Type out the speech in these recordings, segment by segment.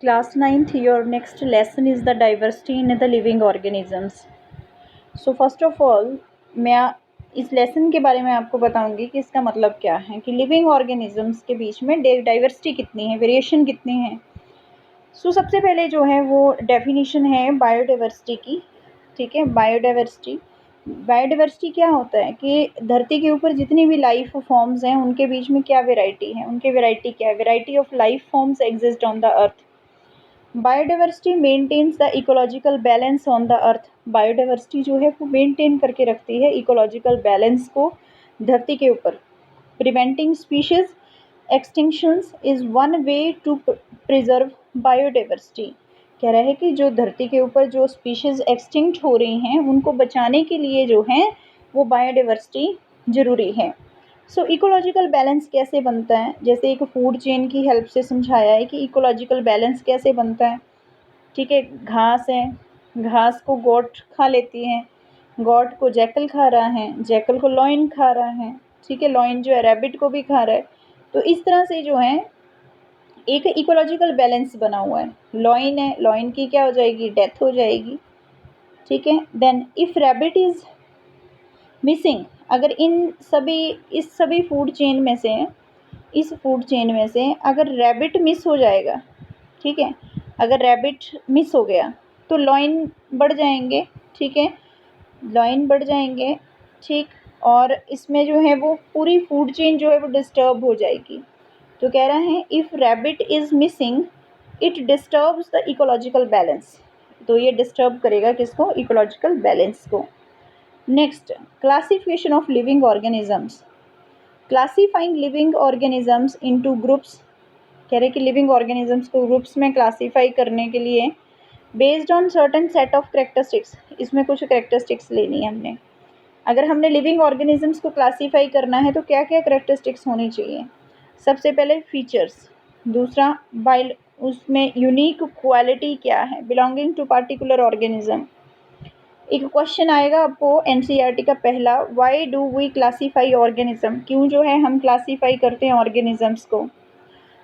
Class 9th, your next lesson is the diversity in the living organisms. So first of all, मैं इस lesson के बारे में आपको बताऊंगी कि इसका मतलब क्या है कि लिविंग ऑर्गेनिजम्स के बीच में डाइवर्सिटी कितनी है, वेरिएशन कितनी है. सो सबसे पहले जो है वो डेफिनेशन है बायोडाइवर्सिटी की. ठीक है, बायोडाइवर्सिटी क्या होता है कि धरती के ऊपर जितनी भी लाइफ फॉर्म्स हैं उनके बीच में क्या वेराइटी है, उनकी वेराइटी क्या है. Variety of life forms exist on the earth. Biodiversity maintains the ecological balance on the earth. Biodiversity जो है वो मेंटेन करके रखती है इकोलॉजिकल बैलेंस को धरती के ऊपर. Preventing species extinctions is one way to preserve biodiversity. कह रहा है कि जो धरती के ऊपर जो स्पीशीज एक्सटिंक्ट हो रही हैं उनको बचाने के लिए जो है वो बायोडाइवर्सिटी ज़रूरी है. सो इकोलॉजिकल बैलेंस कैसे बनता है, जैसे एक फूड चेन की हेल्प से समझाया है कि इकोलॉजिकल बैलेंस कैसे बनता है. ठीक है, घास है, घास को गोट खा लेती है, गोट को जैकल खा रहा है, जैकल को लॉइन खा रहा है. ठीक है, लॉइन जो है रैबिट को भी खा रहा है. तो इस तरह से जो है एक इकोलॉजिकल बैलेंस बना हुआ है. लॉइन है, लॉइन की क्या हो जाएगी, डेथ हो जाएगी. ठीक है, then if rabbit is missing, अगर इस सभी फूड चेन में से अगर रैबिट मिस हो जाएगा, ठीक है, अगर रैबिट मिस हो गया तो लॉइन बढ़ जाएंगे. ठीक है, लॉइन बढ़ जाएंगे. ठीक, और इसमें जो है वो पूरी फूड चेन जो है वो डिस्टर्ब हो जाएगी. तो कह रहा है if rabbit is missing it disturbs the ecological balance. तो ये डिस्टर्ब करेगा किसको, इकोलॉजिकल बैलेंस को. Next, classification of living organisms. Classifying living organisms into groups. कह रहे कि लिविंग ऑर्गेनिजम्स को ग्रुप्स में क्लासीफाई करने के लिए based on certain set of characteristics. इसमें कुछ करेक्टरिस्टिक्स लेनी है हमने. अगर हमने लिविंग ऑर्गेनिजम्स को क्लासीफाई करना है तो क्या क्या करेक्टरिस्टिक्स होनी चाहिए. सबसे पहले फीचर्स, दूसरा उसमें यूनिक क्वालिटी क्या है बिलोंगिंग टू पार्टिकुलर ऑर्गेनिज्म. एक क्वेश्चन आएगा आपको एनसीईआरटी का पहला, why do we classify organism. क्यों जो है हम क्लासीफाई करते हैं ऑर्गेनिजम्स को.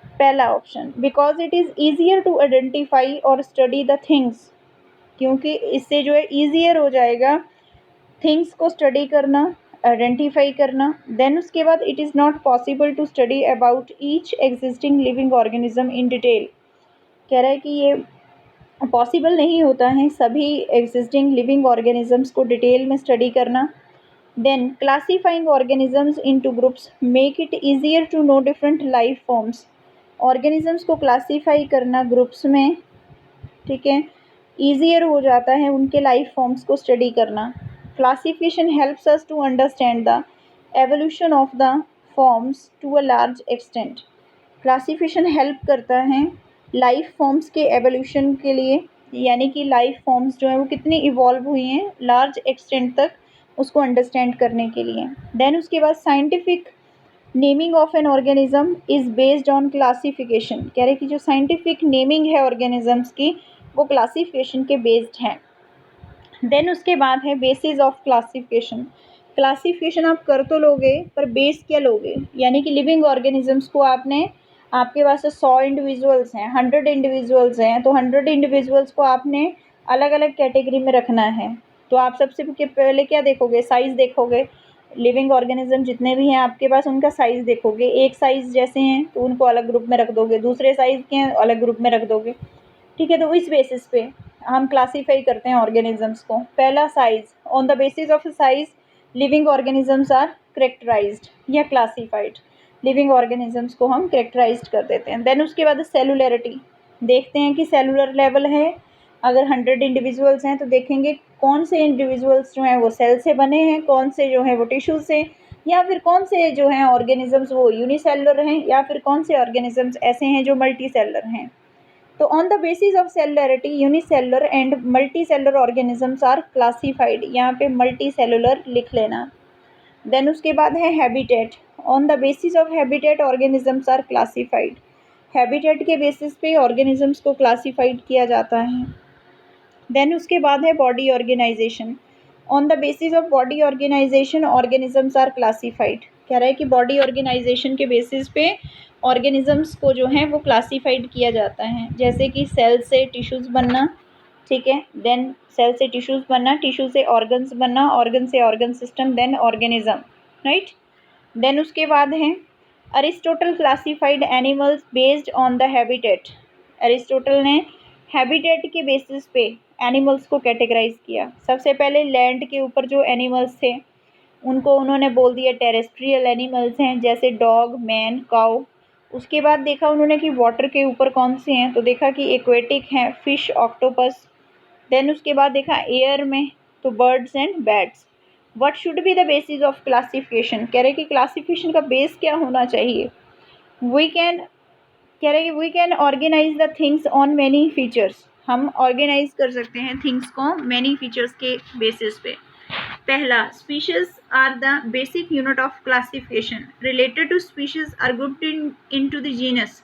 पहला option, because it is easier to identify और स्टडी द थिंग्स. क्योंकि इससे जो है ईजियर हो जाएगा थिंग्स को स्टडी करना, आइडेंटिफाई करना. देन उसके बाद it is not possible to study about each existing living organism in detail. कह रहा है कि ये पॉसिबल नहीं होता है सभी एग्जिस्टिंग लिविंग ऑर्गेनिजम्स को डिटेल में स्टडी करना. Then classifying organisms into groups make it easier to know different life forms. Organisms को क्लासीफाई करना ग्रुप्स में, ठीक है, ईजियर हो जाता है उनके लाइफ फॉर्म्स को स्टडी करना. Classification helps us to understand the evolution of the forms to a large extent. Classification help करता है लाइफ फॉर्म्स के एवोल्यूशन के लिए, यानी कि लाइफ फॉर्म्स जो है वो कितनी इवॉल्व हुई हैं लार्ज एक्सटेंट तक, उसको अंडरस्टैंड करने के लिए. देन उसके बाद scientific naming of an organism is based on classification. कह रहे कि जो साइंटिफिक नेमिंग है ऑर्गेनिजम्स की वो क्लासिफिकेशन के बेस्ड हैं. देन उसके बाद है बेसिस ऑफ क्लासिफिकेशन. क्लासिफिकेशन आप कर तो लोगे पर बेस क्या लोगे, यानी कि लिविंग ऑर्गेनिजम्स को आपके पास 100 इंडिविजुअल्स हैं, 100 इंडिविजुअल्स हैं, तो 100 इंडिविजुअल्स को आपने अलग अलग कैटेगरी में रखना है. तो आप सबसे पहले क्या देखोगे, साइज़ देखोगे. लिविंग ऑर्गेनिज्म जितने भी हैं आपके पास उनका साइज़ देखोगे. एक साइज़ जैसे हैं तो उनको अलग ग्रुप में रख दोगे, दूसरे साइज़ के हैं अलग ग्रुप में रख दोगे. ठीक है, तो इस बेसिस पे हम क्लासीफाई करते हैं ऑर्गेनिजम्स को. पहला size, on the basis of size living organisms are characterised या क्लासीफाइड. लिविंग ऑर्गेनिजम्स को हम करेक्टराइज्ड कर देते हैं. देन उसके बाद सेलुलरिटी, देखते हैं कि सेलुलर लेवल है. अगर 100 इंडिविजुअल्स हैं तो देखेंगे कौन से इंडिविजुअल्स जो हैं वो सेल से बने हैं, कौन से जो हैं वो टिश्यू से, या फिर कौन से जो हैं ऑर्गेनिजम्स वो यूनिसेलुलर हैं, या फिर कौन से ऑर्गेनिजम्स ऐसे हैं जो मल्टी सेलुलर हैं. तो on the basis of cellularity unicellular and multicellular organisms are classified. यहाँ पे मल्टी सेलुलर लिख लेना. देन उसके बाद है habitat. On the basis of habitat organisms are classified. Habitat के बेसिस पे ऑर्गेनिजम्स को क्लासीफाइड किया जाता है. देन उसके बाद है body organization. On the basis of body organization organisms are classified. कह रहा है कि बॉडी ऑर्गेनाइजेशन के बेसिस पे ऑर्गेनिजम्स को जो है वो क्लासीफाइड किया जाता है, जैसे कि सेल से टिश्यूज़ बनना, ठीक है, देन सेल से टिश्यूज़ बनना, टिश्यू से ऑर्गन्स बनना, ऑर्गन से organ system, then organism, right. Then उसके बाद है Aristotle classified animals based on the habitat. Aristotle ने हैबिटेट के बेसिस पे एनिमल्स को कैटेगराइज किया। सबसे पहले लैंड के ऊपर जो एनिमल्स थे उनको उन्होंने बोल दिया टेरेस्ट्रियल एनिमल्स हैं, जैसे डॉग, मैन, काउ। उसके बाद देखा उन्होंने कि वाटर के ऊपर कौन से हैं, तो देखा कि एक्वेटिक हैं, फिश, ऑक्टोपस। देन उसके बाद देखा एयर में, तो birds and bats. What should be the basis of classification, कह रहे कि क्लासिफिकेशन का बेस क्या होना चाहिए। वी कैन, कह रहे कि we can organize the things on many features, हम ऑर्गेनाइज कर सकते हैं थिंग्स को मैनी फीचर्स के बेसिस पे। पहला, species are the basic unit of classification, related to species are grouped into the genus.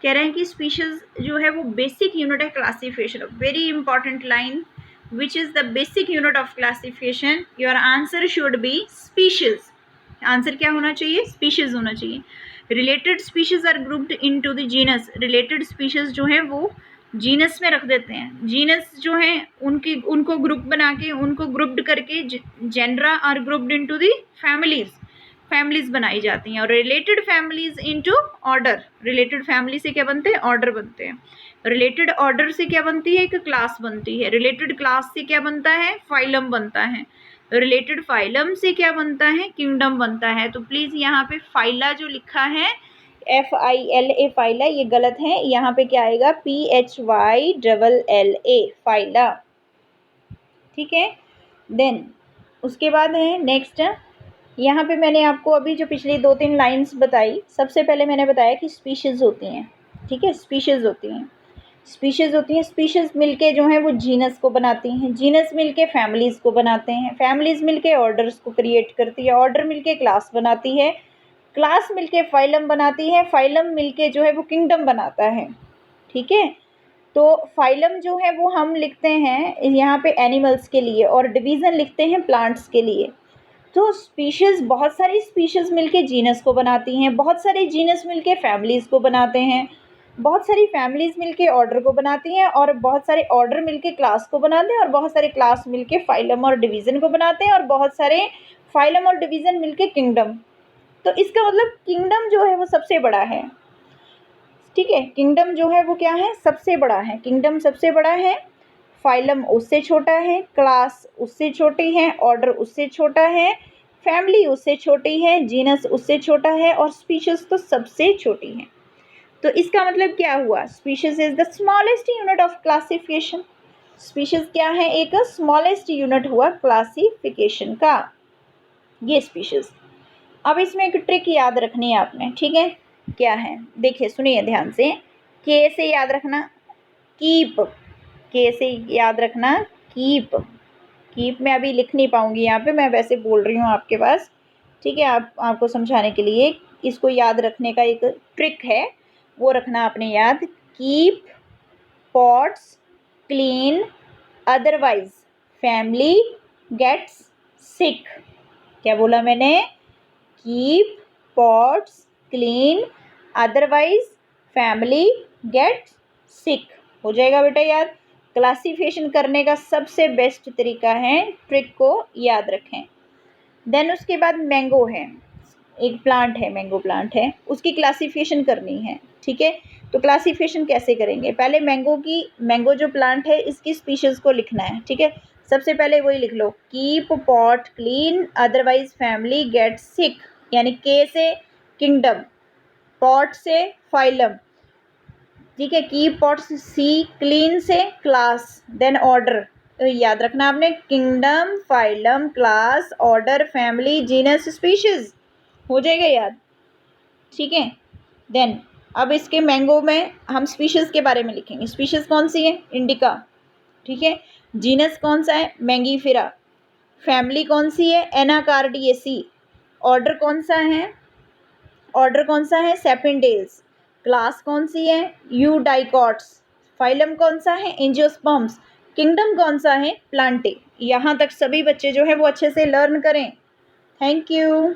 कह रहे हैं कि स्पीशीज जो है वो बेसिक यूनिट है classification. Very important line, which is the basic unit of classification, your answer should be species. Answer क्या होना चाहिए, स्पीशीज होना चाहिए। Related species are grouped into the genus, related species जो है वो जीनस में रख देते हैं। जीनस जो है उनको ग्रुप बना के, उनको ग्रुप्ड करके genera are grouped into the families, families बनाई जाती हैं। और related families into order, related family से क्या बनते हैं, ऑर्डर बनते हैं। रिलेटेड ऑर्डर से क्या बनती है, एक क्लास बनती है। रिलेटेड क्लास से क्या बनता है, फाइलम बनता है। रिलेटेड फाइलम से क्या बनता है, किंगडम बनता है। तो प्लीज यहाँ पे फाइला जो लिखा है FILA फाइला, ये गलत है। यहाँ पे क्या आएगा, PHYLLA फाइला, ठीक है। देन उसके बाद है नेक्स्ट, यहाँ पे मैंने आपको अभी जो पिछली 2-3 लाइंस बताई, सबसे पहले मैंने बताया कि स्पीशीज़ होती हैं, ठीक है, स्पीशीज़ होती हैं, स्पीशीज़ होती हैं। स्पीशीज़ मिलके जो है वो जीनस को बनाती हैं, जीनस मिलके फैमिलीज़ को बनाते हैं, फैमिलीज़ मिलके ऑर्डर्स को क्रिएट करती है, ऑर्डर मिलके क्लास बनाती है, क्लास मिलके फाइलम बनाती है, फाइलम मिलके जो है वो किंगडम बनाता है, ठीक है। तो फाइलम जो है वो हम लिखते हैं यहाँ पे एनिमल्स के लिए, और डिवीज़न लिखते हैं प्लांट्स के लिए। तो स्पीशीज़, बहुत सारी स्पीशीज़ मिलके जीनस को बनाती हैं, बहुत सारे जीनस मिलके फैमिलीज़ को बनाते हैं, बहुत सारी फैमिलीज़ मिलके ऑर्डर को बनाती हैं, और बहुत सारे ऑर्डर मिलके क्लास को बनाते हैं, और बहुत सारे क्लास मिलके फाइलम और डिवीज़न को बनाते हैं, और बहुत सारे फाइलम और डिवीज़न मिलके किंगडम। तो इसका मतलब किंगडम जो है वो सबसे बड़ा है, ठीक है। किंगडम जो है वो क्या है, सबसे बड़ा है, किंगडम सबसे बड़ा है, फाइलम उससे छोटा है, क्लास उससे छोटी है, ऑर्डर उससे छोटा है, फैमिली उससे छोटी है, जीनस उससे छोटा है, और स्पीशीज़ तो सबसे छोटी है। तो इसका मतलब क्या हुआ, species is the smallest unit of classification. Species क्या है, एक स्मॉलेस्ट यूनिट हुआ क्लासिफिकेशन का, ये स्पीशीज़। अब इसमें एक ट्रिक याद रखनी है आपने, ठीक है, क्या है, देखिए सुनिए ध्यान से। के से याद रखना कीप, के से याद रखना कीप। कीप मैं अभी लिख नहीं पाऊंगी यहाँ पे, मैं वैसे बोल रही हूँ आपके पास, ठीक है, आपको समझाने के लिए। इसको याद रखने का एक ट्रिक है, वो रखना आपने याद। Keep pots clean, otherwise family gets sick. क्या बोला मैंने, keep pots clean, otherwise family gets sick. हो जाएगा बेटा याद। क्लासिफिकेशन करने का सबसे बेस्ट तरीका है, ट्रिक को याद रखें। देन उसके बाद मैंगो है, एक प्लांट है, मैंगो प्लांट है, उसकी क्लासिफिकेशन करनी है, ठीक है। तो क्लासिफिकेशन कैसे करेंगे, पहले मैंगो जो प्लांट है इसकी स्पीशीज़ को लिखना है, ठीक है। सबसे पहले वही लिख लो, keep pot clean, otherwise family get sick, यानी के से किंगडम, पॉट से फाइलम, ठीक है, कीप पॉट सी, क्लीन से क्लास, देन ऑर्डर। तो याद रखना आपने, kingdom, phylum, class, order, family, genus, species. हो जाएगा याद, ठीक है। देन अब इसके मैंगो में हम स्पीशीज़ के बारे में लिखेंगे। स्पीशीज़ कौन सी है, इंडिका, ठीक है। जीनस कौन सा है, मैंगीफेरा। फैमिली कौन सी है, एनाकार्डियेसी। ऑर्डर कौन सा है, ऑर्डर कौन सा है, सेपिनडेल्स। क्लास कौन सी है, यूडाइकॉट्स। फाइलम कौन सा है, एंजियोस्पर्म्स। किंगडम कौन सा है, प्लांटे। यहाँ तक सभी बच्चे जो है वो अच्छे से लर्न करें। Thank you.